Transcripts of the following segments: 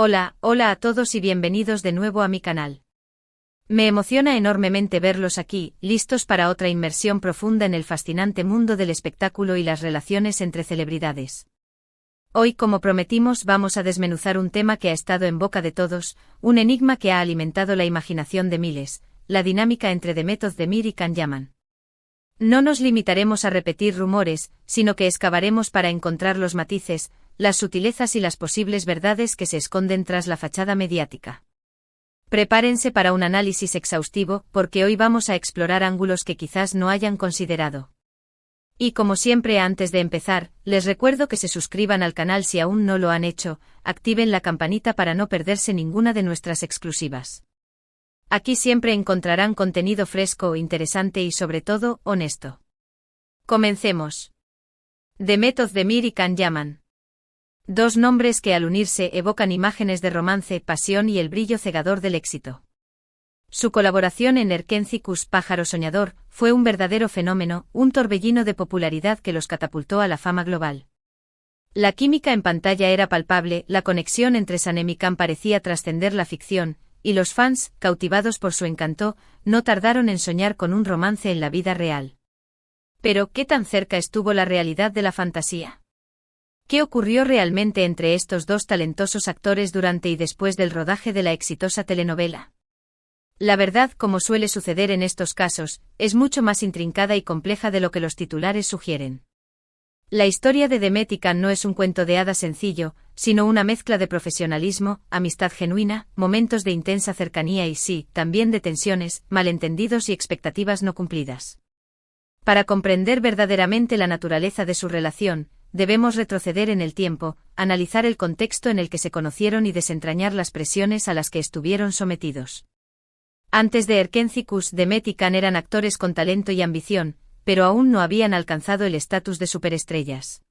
Hola a todos y bienvenidos de nuevo a mi canal. Me emociona enormemente verlos aquí, listos para otra inmersión profunda en el fascinante mundo del espectáculo y las relaciones entre celebridades. Hoy, como prometimos, vamos a desmenuzar un tema que ha estado en boca de todos, un enigma que ha alimentado la imaginación de miles, la dinámica entre Demet Özdemir y Can Yaman. No nos limitaremos a repetir rumores, sino que excavaremos para encontrar los matices, las sutilezas y las posibles verdades que se esconden tras la fachada mediática. Prepárense para un análisis exhaustivo, porque hoy vamos a explorar ángulos que quizás no hayan considerado. Y como siempre, antes de empezar, les recuerdo que se suscriban al canal si aún no lo han hecho, activen la campanita para no perderse ninguna de nuestras exclusivas. Aquí siempre encontrarán contenido fresco, interesante y sobre todo, honesto. Comencemos. Demet Özdemir y Can Yaman. Dos nombres que al unirse evocan imágenes de romance, pasión y el brillo cegador del éxito. Su colaboración en Erkenzikuş Pájaro Soñador fue un verdadero fenómeno, un torbellino de popularidad que los catapultó a la fama global. La química en pantalla era palpable, la conexión entre Sanem y Can parecía trascender la ficción, y los fans, cautivados por su encanto, no tardaron en soñar con un romance en la vida real. Pero, ¿qué tan cerca estuvo la realidad de la fantasía? ¿Qué ocurrió realmente entre estos dos talentosos actores durante y después del rodaje de la exitosa telenovela? La verdad, como suele suceder en estos casos, es mucho más intrincada y compleja de lo que los titulares sugieren. La historia de Demet y Can no es un cuento de hadas sencillo, sino una mezcla de profesionalismo, amistad genuina, momentos de intensa cercanía y sí, también de tensiones, malentendidos y expectativas no cumplidas. Para comprender verdaderamente la naturaleza de su relación, debemos retroceder en el tiempo, analizar el contexto en el que se conocieron y desentrañar las presiones a las que estuvieron sometidos. Antes de Erkenzikuş, Demet y Can eran actores con talento y ambición, pero aún no habían alcanzado el estatus de superestrellas.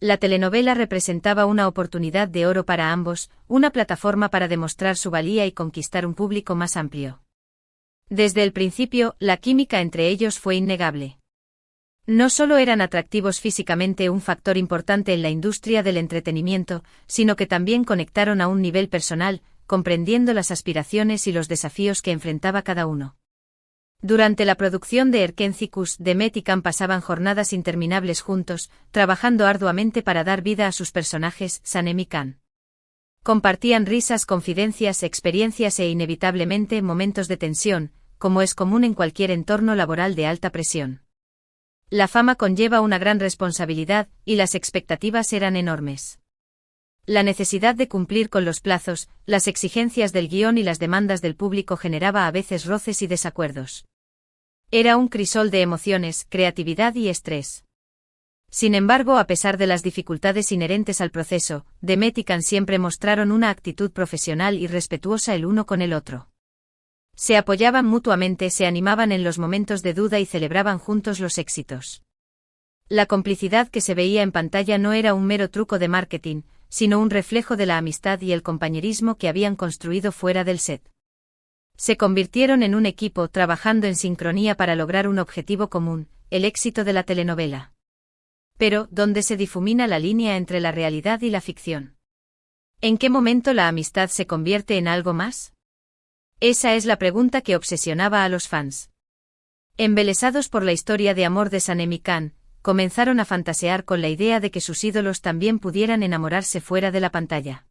La telenovela representaba una oportunidad de oro para ambos, una plataforma para demostrar su valía y conquistar un público más amplio. Desde el principio, la química entre ellos fue innegable. No solo eran atractivos físicamente, un factor importante en la industria del entretenimiento, sino que también conectaron a un nivel personal, comprendiendo las aspiraciones y los desafíos que enfrentaba cada uno. Durante la producción de Erkenzikuş, Demet y Can pasaban jornadas interminables juntos, trabajando arduamente para dar vida a sus personajes, Sanem y Can. Compartían risas, confidencias, experiencias e inevitablemente momentos de tensión, como es común en cualquier entorno laboral de alta presión. La fama conlleva una gran responsabilidad, y las expectativas eran enormes. La necesidad de cumplir con los plazos, las exigencias del guión y las demandas del público generaba a veces roces y desacuerdos. Era un crisol de emociones, creatividad y estrés. Sin embargo, a pesar de las dificultades inherentes al proceso, Demet y Can siempre mostraron una actitud profesional y respetuosa el uno con el otro. Se apoyaban mutuamente, se animaban en los momentos de duda y celebraban juntos los éxitos. La complicidad que se veía en pantalla no era un mero truco de marketing, sino un reflejo de la amistad y el compañerismo que habían construido fuera del set. Se convirtieron en un equipo, trabajando en sincronía para lograr un objetivo común, el éxito de la telenovela. Pero, ¿dónde se difumina la línea entre la realidad y la ficción? ¿En qué momento la amistad se convierte en algo más? Esa es la pregunta que obsesionaba a los fans. Embelesados por la historia de amor de Sanem y Can, comenzaron a fantasear con la idea de que sus ídolos también pudieran enamorarse fuera de la pantalla.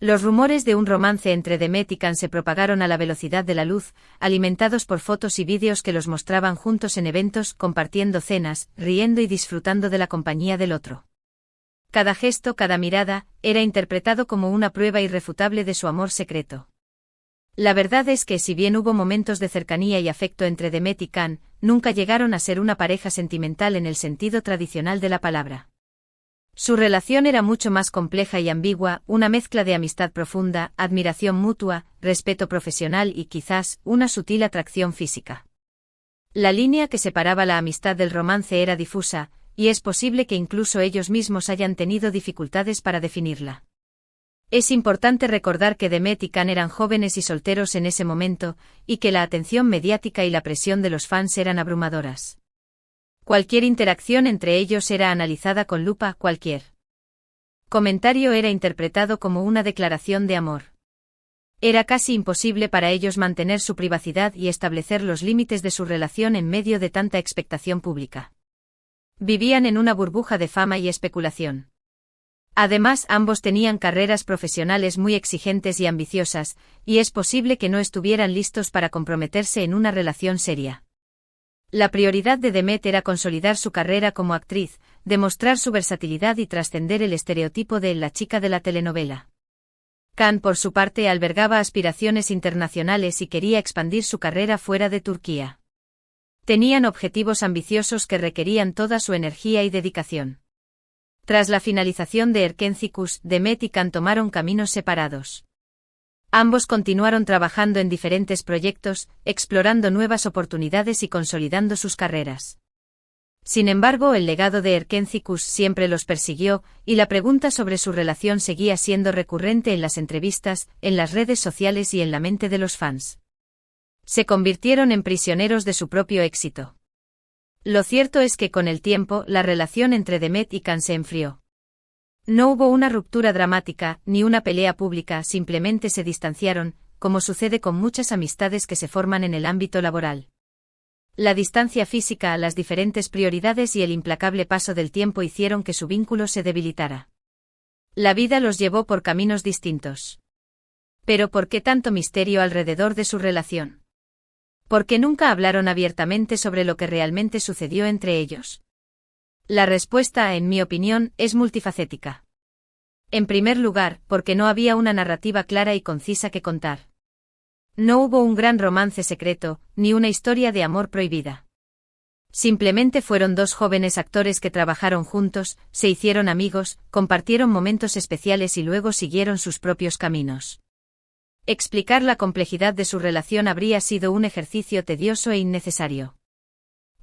Los rumores de un romance entre Demet y Can se propagaron a la velocidad de la luz, alimentados por fotos y vídeos que los mostraban juntos en eventos, compartiendo cenas, riendo y disfrutando de la compañía del otro. Cada gesto, cada mirada, era interpretado como una prueba irrefutable de su amor secreto. La verdad es que si bien hubo momentos de cercanía y afecto entre Demet y Can, nunca llegaron a ser una pareja sentimental en el sentido tradicional de la palabra. Su relación era mucho más compleja y ambigua, una mezcla de amistad profunda, admiración mutua, respeto profesional y quizás una sutil atracción física. La línea que separaba la amistad del romance era difusa, y es posible que incluso ellos mismos hayan tenido dificultades para definirla. Es importante recordar que Demet y Can eran jóvenes y solteros en ese momento, y que la atención mediática y la presión de los fans eran abrumadoras. Cualquier interacción entre ellos era analizada con lupa, cualquier Comentario era interpretado como una declaración de amor. Era casi imposible para ellos mantener su privacidad y establecer los límites de su relación en medio de tanta expectación pública. Vivían en una burbuja de fama y especulación. Además, ambos tenían carreras profesionales muy exigentes y ambiciosas, y es posible que no estuvieran listos para comprometerse en una relación seria. La prioridad de Demet era consolidar su carrera como actriz, demostrar su versatilidad y trascender el estereotipo de la chica de la telenovela. Can, por su parte, albergaba aspiraciones internacionales y quería expandir su carrera fuera de Turquía. Tenían objetivos ambiciosos que requerían toda su energía y dedicación. Tras la finalización de Erkencikus, Demet y Can tomaron caminos separados. Ambos continuaron trabajando en diferentes proyectos, explorando nuevas oportunidades y consolidando sus carreras. Sin embargo, el legado de Erkencikus siempre los persiguió, y la pregunta sobre su relación seguía siendo recurrente en las entrevistas, en las redes sociales y en la mente de los fans. Se convirtieron en prisioneros de su propio éxito. Lo cierto es que con el tiempo, la relación entre Demet y Can se enfrió. No hubo una ruptura dramática, ni una pelea pública, simplemente se distanciaron, como sucede con muchas amistades que se forman en el ámbito laboral. La distancia física, las diferentes prioridades y el implacable paso del tiempo hicieron que su vínculo se debilitara. La vida los llevó por caminos distintos. Pero ¿por qué tanto misterio alrededor de su relación? ¿Por qué nunca hablaron abiertamente sobre lo que realmente sucedió entre ellos? La respuesta, en mi opinión, es multifacética. En primer lugar, porque no había una narrativa clara y concisa que contar. No hubo un gran romance secreto, ni una historia de amor prohibida. Simplemente fueron dos jóvenes actores que trabajaron juntos, se hicieron amigos, compartieron momentos especiales y luego siguieron sus propios caminos. Explicar la complejidad de su relación habría sido un ejercicio tedioso e innecesario.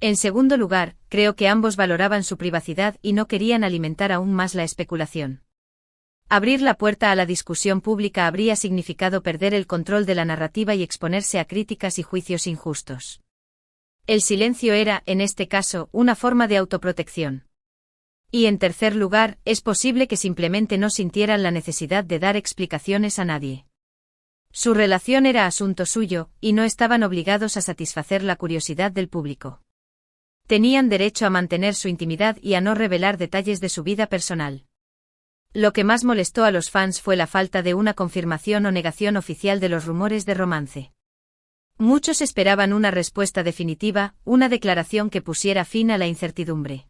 En segundo lugar, creo que ambos valoraban su privacidad y no querían alimentar aún más la especulación. Abrir la puerta a la discusión pública habría significado perder el control de la narrativa y exponerse a críticas y juicios injustos. El silencio era, en este caso, una forma de autoprotección. Y en tercer lugar, es posible que simplemente no sintieran la necesidad de dar explicaciones a nadie. Su relación era asunto suyo, y no estaban obligados a satisfacer la curiosidad del público. Tenían derecho a mantener su intimidad y a no revelar detalles de su vida personal. Lo que más molestó a los fans fue la falta de una confirmación o negación oficial de los rumores de romance. Muchos esperaban una respuesta definitiva, una declaración que pusiera fin a la incertidumbre.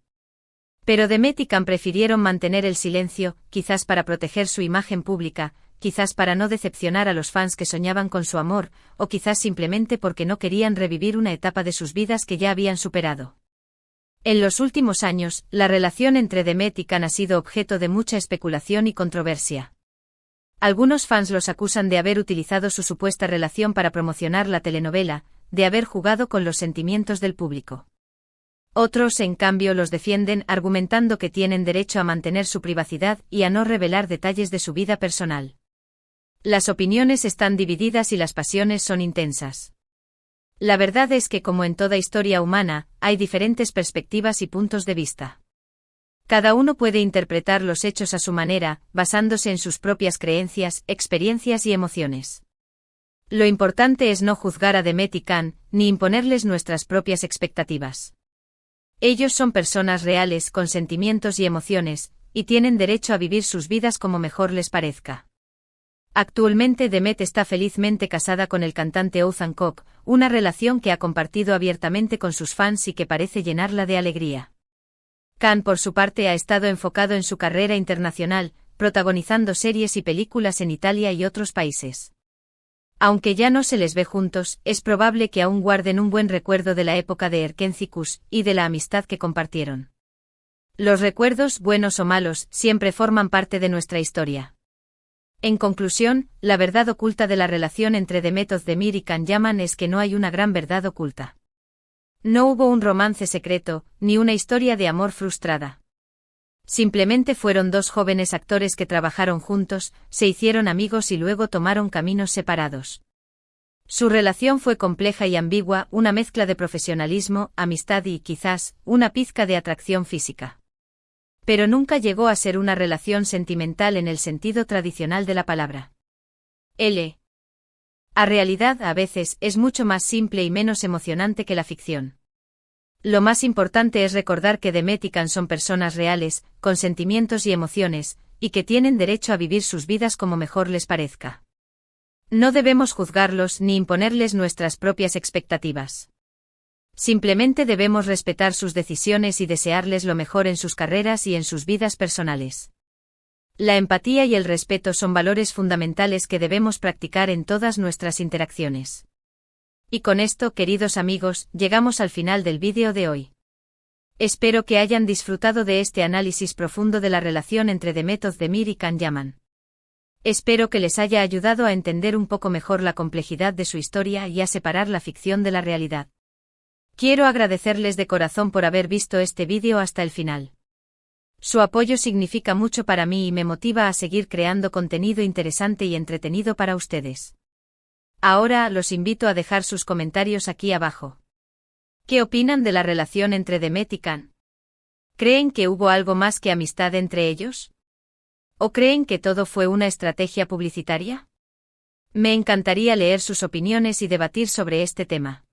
Pero Demet y Can prefirieron mantener el silencio, quizás para proteger su imagen pública, quizás para no decepcionar a los fans que soñaban con su amor, o quizás simplemente porque no querían revivir una etapa de sus vidas que ya habían superado. En los últimos años, la relación entre Demet y Can ha sido objeto de mucha especulación y controversia. Algunos fans los acusan de haber utilizado su supuesta relación para promocionar la telenovela, de haber jugado con los sentimientos del público. Otros, en cambio, los defienden argumentando que tienen derecho a mantener su privacidad y a no revelar detalles de su vida personal. Las opiniones están divididas y las pasiones son intensas. La verdad es que, como en toda historia humana, hay diferentes perspectivas y puntos de vista. Cada uno puede interpretar los hechos a su manera, basándose en sus propias creencias, experiencias y emociones. Lo importante es no juzgar a Demet y Can, ni imponerles nuestras propias expectativas. Ellos son personas reales con sentimientos y emociones, y tienen derecho a vivir sus vidas como mejor les parezca. Actualmente Demet está felizmente casada con el cantante Oğuzhan Koç, una relación que ha compartido abiertamente con sus fans y que parece llenarla de alegría. Can, por su parte, ha estado enfocado en su carrera internacional, protagonizando series y películas en Italia y otros países. Aunque ya no se les ve juntos, es probable que aún guarden un buen recuerdo de la época de Erkencikus y de la amistad que compartieron. Los recuerdos, buenos o malos, siempre forman parte de nuestra historia. En conclusión, la verdad oculta de la relación entre Demet Özdemir y Can Yaman es que no hay una gran verdad oculta. No hubo un romance secreto, ni una historia de amor frustrada. Simplemente fueron dos jóvenes actores que trabajaron juntos, se hicieron amigos y luego tomaron caminos separados. Su relación fue compleja y ambigua, una mezcla de profesionalismo, amistad y, quizás, una pizca de atracción física. Pero nunca llegó a ser una relación sentimental en el sentido tradicional de la palabra. La realidad a veces es mucho más simple y menos emocionante que la ficción. Lo más importante es recordar que Demet y Can son personas reales, con sentimientos y emociones, y que tienen derecho a vivir sus vidas como mejor les parezca. No debemos juzgarlos ni imponerles nuestras propias expectativas. Simplemente debemos respetar sus decisiones y desearles lo mejor en sus carreras y en sus vidas personales. La empatía y el respeto son valores fundamentales que debemos practicar en todas nuestras interacciones. Y con esto, queridos amigos, llegamos al final del vídeo de hoy. Espero que hayan disfrutado de este análisis profundo de la relación entre Demet Özdemir y Can Yaman. Espero que les haya ayudado a entender un poco mejor la complejidad de su historia y a separar la ficción de la realidad. Quiero agradecerles de corazón por haber visto este vídeo hasta el final. Su apoyo significa mucho para mí y me motiva a seguir creando contenido interesante y entretenido para ustedes. Ahora los invito a dejar sus comentarios aquí abajo. ¿Qué opinan de la relación entre Demet y Can? ¿Creen que hubo algo más que amistad entre ellos? ¿O creen que todo fue una estrategia publicitaria? Me encantaría leer sus opiniones y debatir sobre este tema.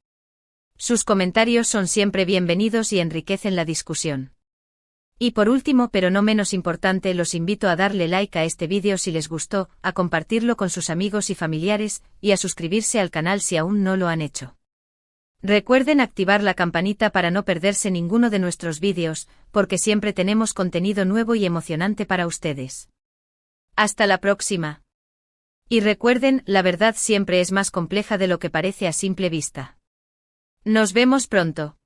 Sus comentarios son siempre bienvenidos y enriquecen la discusión. Y por último, pero no menos importante, los invito a darle like a este vídeo si les gustó, a compartirlo con sus amigos y familiares, y a suscribirse al canal si aún no lo han hecho. Recuerden activar la campanita para no perderse ninguno de nuestros vídeos, porque siempre tenemos contenido nuevo y emocionante para ustedes. Hasta la próxima. Y recuerden, la verdad siempre es más compleja de lo que parece a simple vista. Nos vemos pronto.